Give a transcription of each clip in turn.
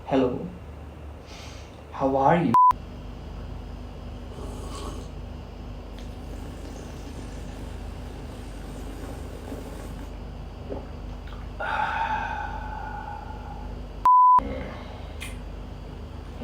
Hello, how are you?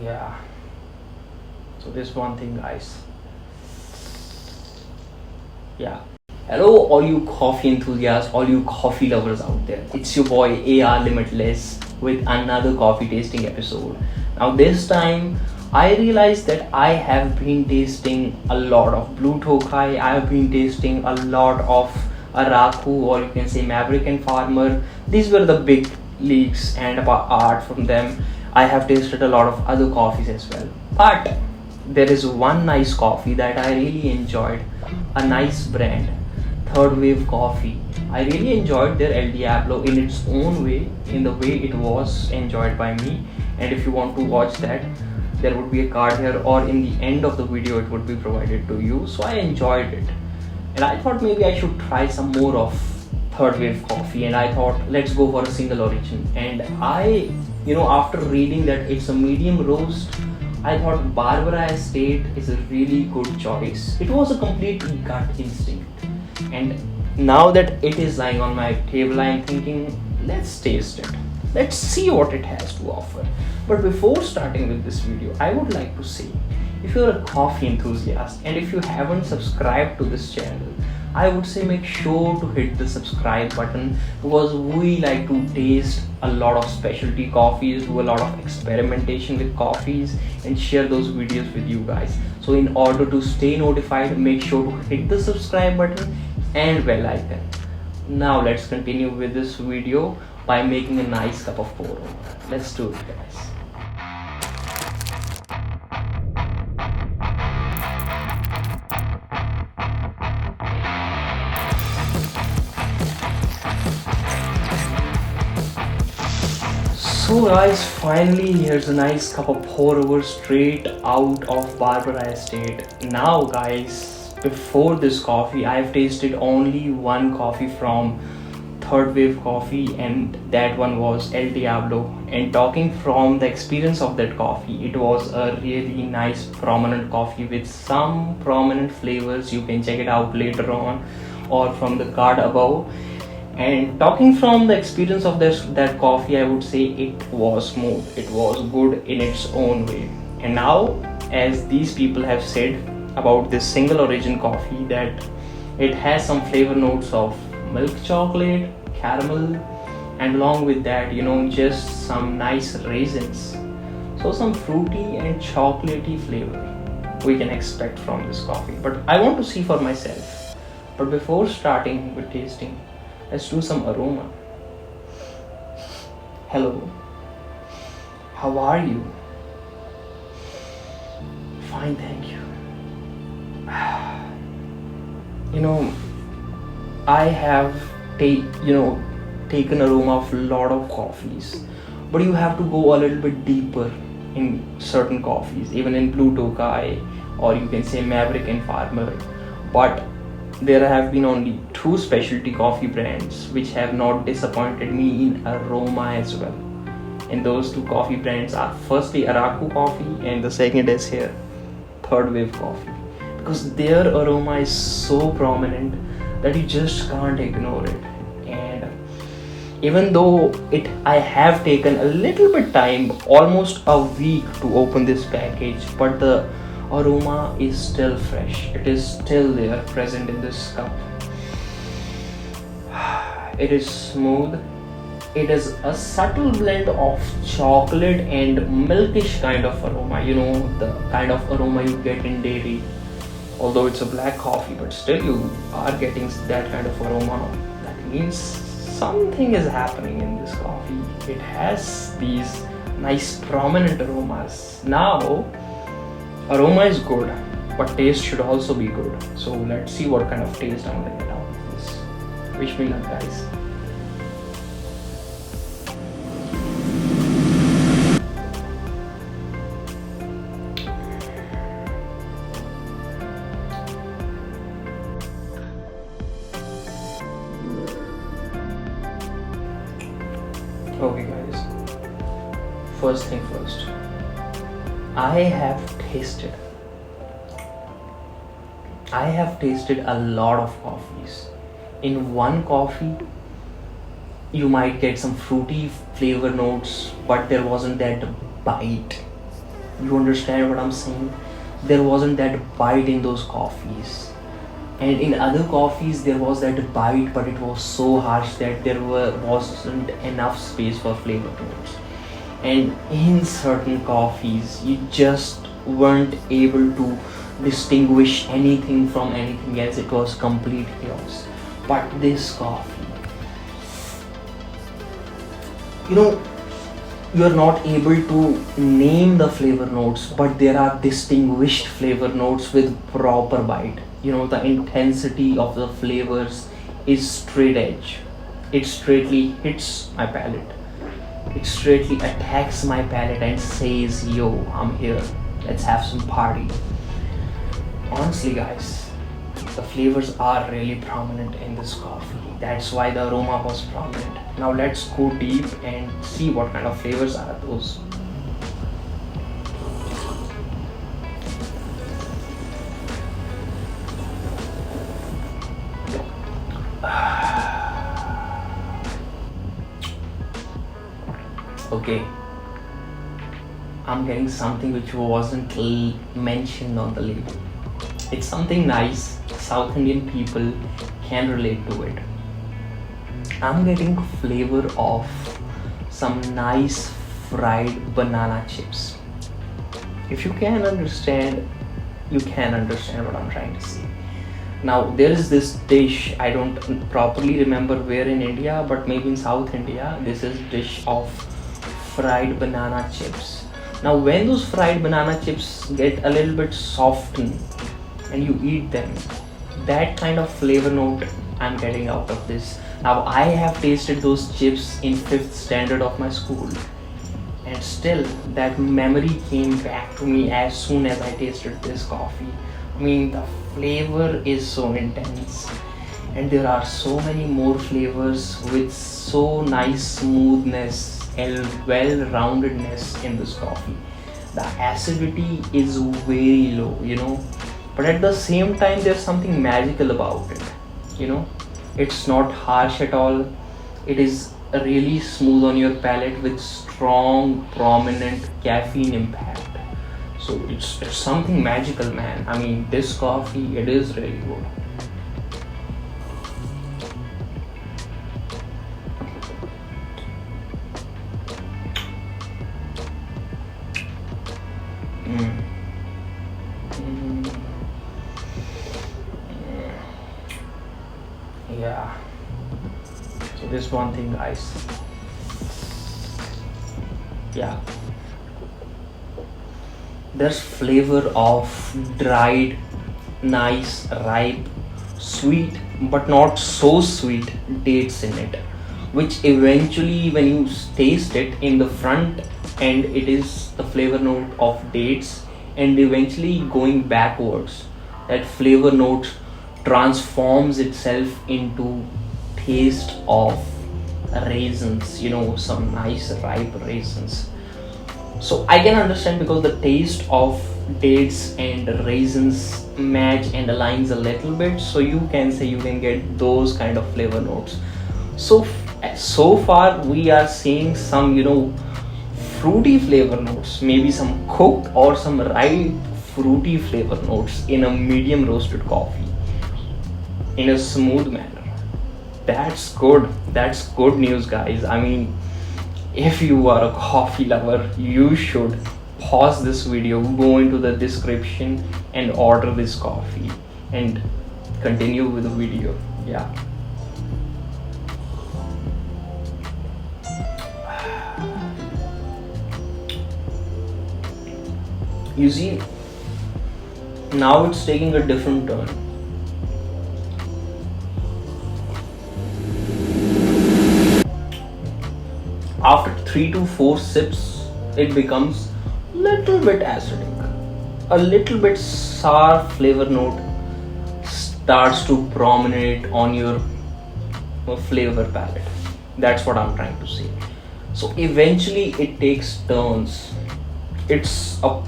Yeah, so this one thing, guys. Yeah. Hello, all you coffee enthusiasts, all you coffee lovers out there. It's your boy AR Limitless with another coffee tasting episode. Now, this time, I realized that I have been tasting a lot of Blue Tokai. I have been tasting a lot of Araku, or you can say Maverick and Farmer. These were the big leagues, and apart from them, I have tasted a lot of other coffees as well. But there is one nice coffee that I really enjoyed, a nice brand, Third Wave Coffee. I really enjoyed their El Diablo in its own way, in the way it was enjoyed by me. And if you want to watch that, there would be a card here, or in the end of the video, it would be provided to you. So I enjoyed it, and I thought maybe I should try some more of Third Wave Coffee. And I thought, let's go for a single origin. And after reading that it's a medium roast, I thought Barbara Estate is a really good choice. It was a complete gut instinct. And now that it is lying on my table, I'm thinking, let's taste it. Let's see what it has to offer. But before starting with this video, I would like to say, if you're a coffee enthusiast and if you haven't subscribed to this channel, I would say make sure to hit the subscribe button, because we like to taste a lot of specialty coffees, do a lot of experimentation with coffees, and share those videos with you guys. So in order to stay notified, make sure to hit the subscribe button and bell icon. Now let's continue with this video by making a nice cup of pour over. Let's do it, guys. So guys, finally here's a nice cup of pour over straight out of Barbara Estate. Now guys, before this coffee, I've tasted only one coffee from Third Wave Coffee, and that one was El Diablo. And talking from the experience of that coffee, it was a really nice prominent coffee with some prominent flavors. You can check it out later on or from the card above. And talking from the experience of that coffee, I would say it was smooth. It was good in its own way. And now, as these people have said about this single origin coffee, that it has some flavor notes of milk chocolate, caramel, and along with that, just some nice raisins. So some fruity and chocolatey flavor we can expect from this coffee. But I want to see for myself. But before starting with tasting, let's do some aroma. Hello, how are you? Fine, thank you. I have taken aroma of a lot of coffees, but you have to go a little bit deeper in certain coffees, even in Blue Tokai, or you can say Maverick and Farmer. But there have been only two specialty coffee brands which have not disappointed me in aroma as well. And those two coffee brands are firstly Araku Coffee, and the second is here, Third Wave Coffee. Because their aroma is so prominent that you just can't ignore it. And even though I have taken a little bit time, almost a week, to open this package, but the aroma is still fresh. It is still there, present in this cup. It is smooth. It is a subtle blend of chocolate and milkish kind of aroma. The kind of aroma you get in dairy. Although it's a black coffee, but still you are getting that kind of aroma. That means something is happening in this coffee. It has these nice prominent aromas. Now, aroma is good, but taste should also be good. So let's see what kind of taste I'm gonna get out of this. Wish me luck, guys. Okay guys, first thing first, I have tasted a lot of coffees. In one coffee, you might get some fruity flavor notes, but there wasn't that bite. You understand what I'm saying? There wasn't that bite in those coffees. And in other coffees, there was that bite, but it was so harsh that wasn't enough space for flavor notes. And in certain coffees, you just weren't able to distinguish anything from anything else. It was complete chaos. But this coffee, you are not able to name the flavor notes, but there are distinguished flavor notes with proper bite. The intensity of the flavors is straight edge. It straightly hits my palate. It straightly attacks my palate and says, yo, I'm here. Let's have some party. Honestly, guys, the flavors are really prominent in this coffee. That's why the aroma was prominent. Now let's go deep and see what kind of flavors are those. Okay, I'm getting something which wasn't mentioned on the label. It's something nice. South Indian people can relate to it. I'm getting flavor of some nice fried banana chips. If you can understand, you can understand what I'm trying to say. Now there is this dish, I don't properly remember where in India, but maybe in South India, this is dish of fried banana chips. Now when those fried banana chips get a little bit softened and you eat them, that kind of flavor note I'm getting out of this. Now I have tasted those chips in 5th standard of my school, and still that memory came back to me as soon as I tasted this coffee. I mean, the flavor is so intense, and there are so many more flavors with so nice smoothness and well-roundedness in this coffee. The acidity is very low, but at the same time there's something magical about it. It's not harsh at all. It is really smooth on your palate with strong prominent caffeine impact. So it's something magical, man. I mean, this coffee, it is really good. Yeah, so this one thing, guys. Yeah, there's flavor of dried, nice, ripe, sweet but not so sweet dates in it, which eventually when you taste it in the front end, it is the flavor note of dates, and eventually going backwards, that flavor note transforms itself into taste of raisins, some nice ripe raisins. So I can understand, because the taste of dates and raisins match and aligns a little bit, so you can say you can get those kind of flavor notes. So far we are seeing some fruity flavor notes, maybe some cooked or some ripe fruity flavor notes in a medium roasted coffee in a smooth manner. That's good news, guys. I mean, if you are a coffee lover, you should pause this video, go into the description and order this coffee and continue with the video. Yeah, you see, now it's taking a different turn. After 3 to 4 sips, it becomes little bit acidic. A little bit sour flavor note starts to prominate on your flavor palette. That's what I'm trying to say. So eventually it takes turns. It's a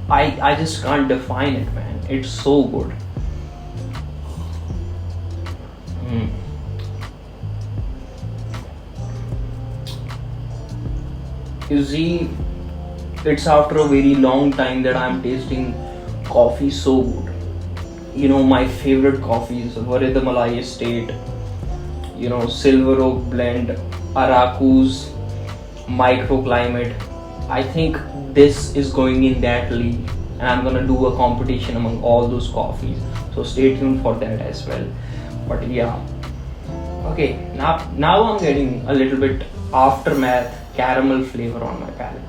I just can't define it, man. It's so good. Hmm. You see, it's after a very long time that I'm tasting coffee so good. You know, my favorite coffees: Varid Malai Estate, Silver Oak Blend, Araku's, Microclimate. I think this is going in that league, and I'm gonna do a competition among all those coffees. So stay tuned for that as well. But yeah, okay. Now I'm getting a little bit aftermath caramel flavor on my palate.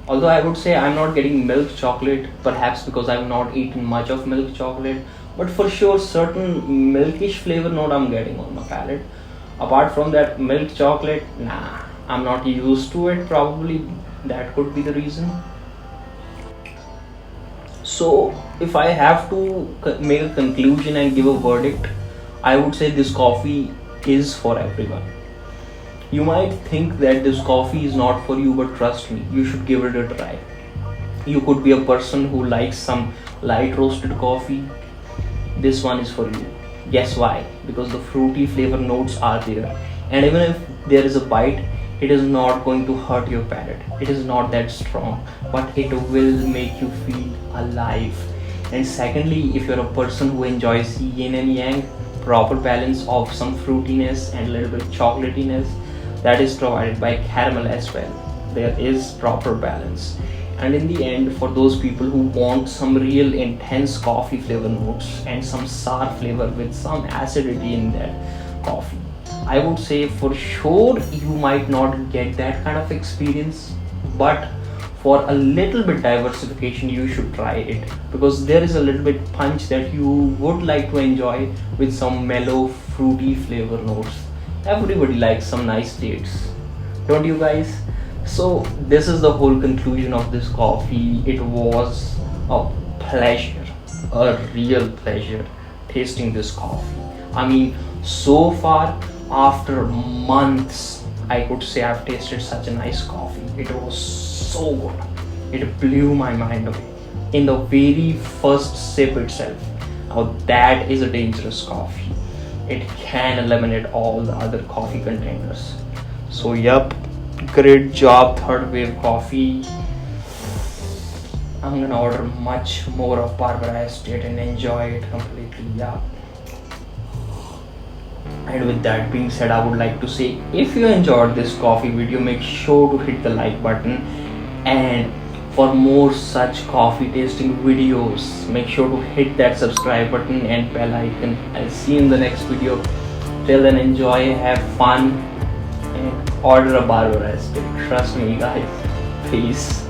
Although I would say I'm not getting milk chocolate, perhaps because I've not eaten much of milk chocolate, but for sure certain milkish flavor note I'm getting on my palate. Apart from that milk chocolate, nah, I'm not used to it. Probably that could be the reason. So if I have to make a conclusion and give a verdict, I would say this coffee is for everyone. You might think that this coffee is not for you, but trust me, you should give it a try. You could be a person who likes some light roasted coffee. This one is for you. Guess why? Because the fruity flavor notes are there. And even if there is a bite, it is not going to hurt your palate. It is not that strong, but it will make you feel alive. And secondly, if you're a person who enjoys yin and yang, proper balance of some fruitiness and a little bit chocolatiness, that is provided by caramel as well. There is proper balance. And in the end, for those people who want some real intense coffee flavor notes and some sour flavor with some acidity in that coffee, I would say for sure you might not get that kind of experience, but for a little bit diversification you should try it, because there is a little bit punch that you would like to enjoy with some mellow fruity flavor notes. Everybody likes some nice dates, don't you guys? So this is the whole conclusion of this coffee. It was a pleasure, a real pleasure tasting this coffee. I mean, so far after months, I could say I've tasted such a nice coffee. It was so good. It blew my mind away in the very first sip itself. Now that is a dangerous coffee. It can eliminate all the other coffee contenders. So yup, great job Third Wave Coffee. I'm gonna order much more of Barbara Estate and enjoy it completely. Yeah. And with that being said, I would like to say, if you enjoyed this coffee video, make sure to hit the like button, and for more such coffee tasting videos, make sure to hit that subscribe button and bell icon. I'll see you in the next video. Till then, enjoy, have fun, and order a Barbara Estate. Trust me guys. Peace.